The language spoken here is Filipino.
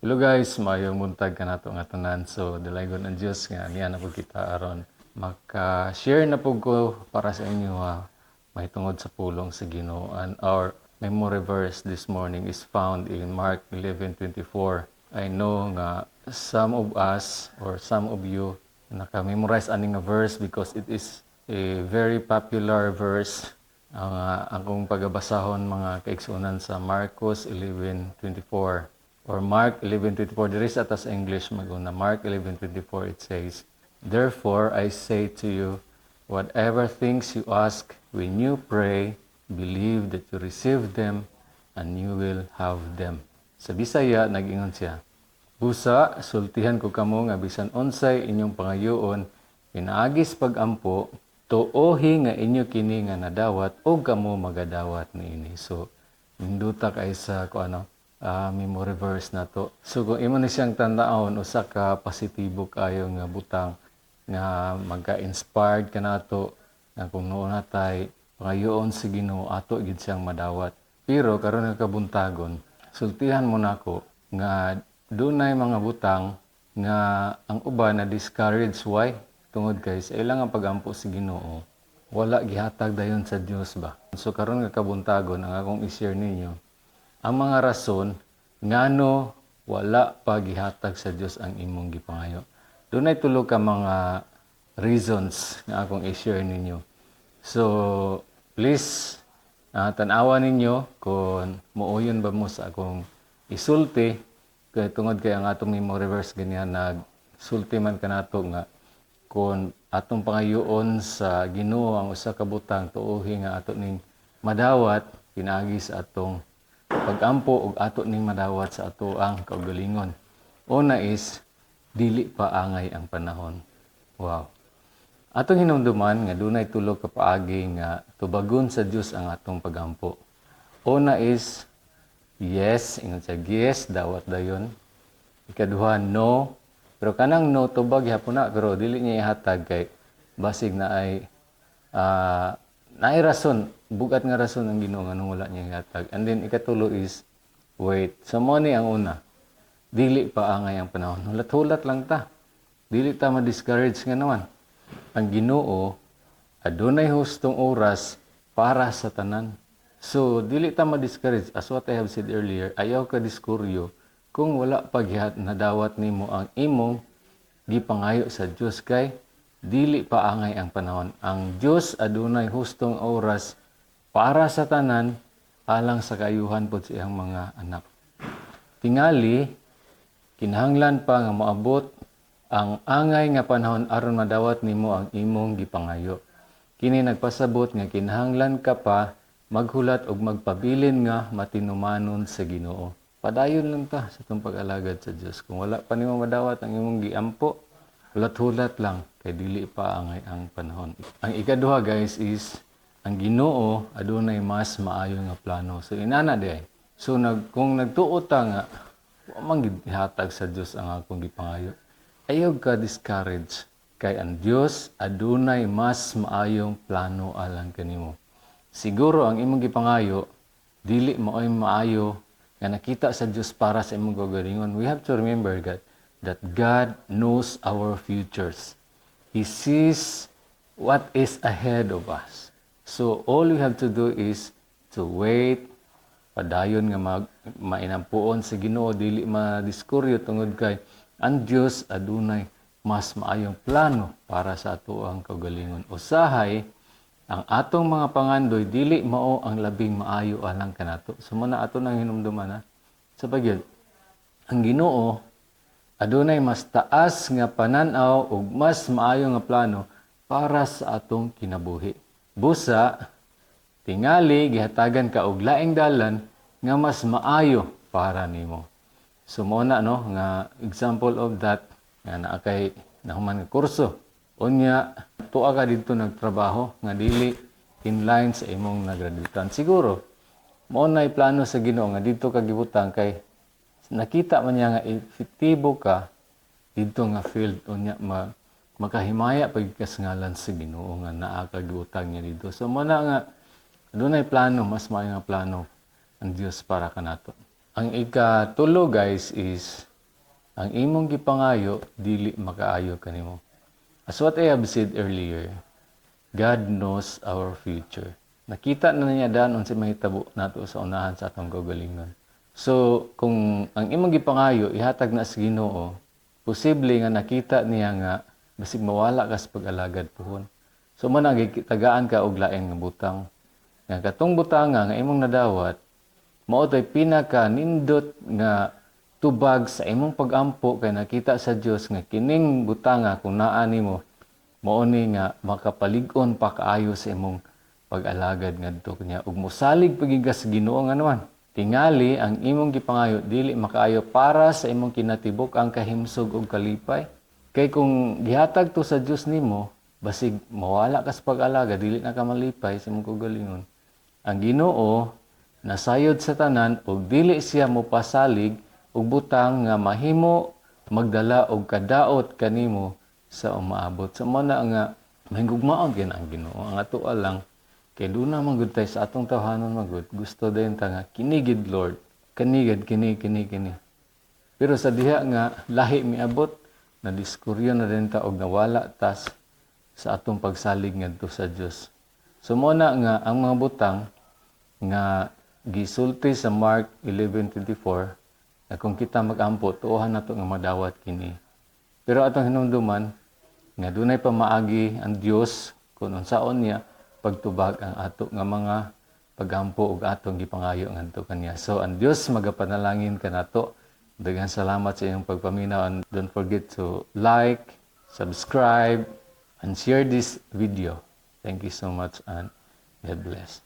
Hello guys, maayong buntag ka nato nga tanan. So, dalaygon ang Diyos nga niya na po kita aron maka-share na po ko para sa inyo may tungod sa pulong sa Ginoo. And our memory verse this morning is found in Mark 11:24. I know nga some of us or some of you naka-memorize aning nga verse because it is a very popular verse. Ang akong pagabasahon mga kaigsunan sa Marcos 11:24. Or Mark 11:24, there is atas English maguna. Mark 11:24, it says, "Therefore I say to you, whatever things you ask when you pray, believe that you receive them and you will have them." Sa Bisaya, nag-ingon siya, "Busa, sultihan ko kamo nga bisan unsay inyong pangayoon, pinaagis pag-ampo, tuohi nga inyo kini nga nadawat o kamo magadawat niini." So, hinduta kay sa memory verse na to. So kung imo ni siyang tandaan, usa ka positibo kayo nga butang nga magka-inspired ka nato nga kung noon natay pangayoon sa Ginoo ato gid siyang madawat. Pero karon nga kabuntagon, sultihan mo nako nga dunay mga butang nga ang uban na discourage. Why? Tungod kay sa ilang nga pagampo sa Ginoo, wala gihatag dayon sa Dios ba. So karon nga kabuntagon ang akong i-share ninyo ang mga rason ngano wala pagihatag sa Dios ang imong gipangayo. Dunay tulo ka mga reasons nga akong i-share ninyo. So, please tan-awa ninyo kung muuyon ba mo sa akong isulti kay tungod kay ang atong memory verse ganyan nagsulti man kanato nga kung atong pangayoon sa Ginoo ang usa ka butang tuohi nga ato ning madawat pinaagi sa atong pag-ampo og ato ning madawat sa ato ang kaugalingon. Una is dili pa angay ang panahon. Wow. Atong hinumduman nga dunay tulo ka paagi nga tubagon sa Dios ang atong pag-ampo. Una is yes, ingon sa yes, dawat dayon. Ikaduha no, pero kanang no tubag gyapon na pero dili niya ihatag kay basig na ay naay rason, bugat nga rason ang Ginoo nga wala niya ihatag. And then ikatulo is wait. So mo ni ang una. Dili pa angay ang panahon. Hulat-hulat lang ta. Dili ta ma-discourage nga naman. Ang Ginoo adunay hustong oras para sa tanan. So dili ta ma-discourage. As what I have said earlier, ayaw ka diskuryo kung wala pa nadawat nimo ang imong gipangayo sa Dios kay dili pa angay ang panahon. Ang Dios adunay hustong oras para sa tanan alang sa kaayuhan pod sa iyang mga anak. Tingali kinahanglan pa nga moabot ang angay nga panahon aron madawat nimo ang imong gipangayo. Kini nagpasabot nga kinahanglan ka pa maghulat og magpabilin nga matinumanon sa Ginoo. Padayon lang ta sa itong pag-alagad sa Dios. Kung wala pa nimo madawat ang imong giampo, hulat-hulat lang kay dili pa angay ang panahon. Ang ikaduha guys is ang Ginoo adunay mas maayo nga plano. So inana di ay. So kung nagtuo ta nga wa man gid ihatag sa Dios ang akong gipangayo, ayaw ka discourage kay ang Dios adunay mas maayong plano alang kanimo. Siguro ang imong gipangayo dili maoy maayo nga nakita sa Dios para sa imong kaugalingon. We have to remember that God knows our futures. He sees what is ahead of us. So all we have to do is to wait, padayon nga mainampuon sa Ginoo, dili madiskuryo tungod kay ang Dios adunay mas maayong plano para sa ato ang kaugalingon. Usahay ang atong mga pangandoy dili mao ang labing maayo alang kanato. So muna ato nang hinumduman sa pagyud. Ang Ginoo adunay mas taas nga pananaw ug mas maayo nga plano para sa atong kinabuhi. Busa, tingali gihatagan ka og laing dalan nga mas maayo para nimo. So mo na nga example of that nga naa kay nahuman nga kurso. Unya tuwa ka didto nagtrabaho nga dili in line sa imong nagraduatean. Siguro mo nay plano sa Ginoo nga didto ka gibutang kay nakita man niya nga efektibo ka dito nga field unya makahimaya pag kasngalan sa Ginoo nga naa ka gibutang niya dito. So mo na nga adunay plano, mas maayo nga plano ang Dios para kanato. Ang ikatulo guys is ang imong gipangayo dili makaayo kanimo. As what I have said earlier, God knows our future. Nakita na niya danon si mahitabo nato sa unahan sa atong kaugalingon. So, kung ang imong gipangayo ihatag na sa Ginoo, posible nga nakita niya nga basig mawala ka sa pag-alagad puhon. So, man tagaan ka og lain nga butang. Nga katong butanga nga imong nadawat, mao tay pinaka nindot nga tubag sa imong pagampo kay nakita sa Dios nga kining butanga kung naa nimo mao ni nga makapalig-on pa kaayo sa imong pag-alagad ngadto kanya ug mosalig pagigas Ginoo nga naman. Tingali ang imong gipangayo dili makaayo para sa imong kinatibuk ang kahimsog ug kalipay. Kay kung gihatag to sa Dios nimo, basig mawala ka sa pag-alagad dili na ka malipay sa imong kaugalingon. Ang Ginoo nasayod sa tanan ug dili siya mopasalig ug butang nga mahimo magdala og kadaot kanimo sa umaabot. Sa mana nga mahigugmaon gyud ang Ginoo. Ang atoa lang kay duna man gud tay sa atong tawhanon magud. Gusto dayon ta nga kinigid Lord. Kanigid kini. Pero sa diha nga lahi miabot na diskuryo na din ta og nawala tas sa atong pagsalig ngadto sa Dios. So mo na nga ang mga butang nga gisulti sa Mark 11:24 na kung kita magampo tuohan nato nga madawat kini. Pero atong hinumduman nga dunay pamaagi ang Dios kung unsaon niya pagtubag ang ato nga mga pagampo ug atong gipangayo ngadto kaniya. So ang Dios magapanalangin kanato. Daghang salamat sa iyong pagpaminaw and don't forget to like, subscribe, and share this video. Thank you so much and God bless.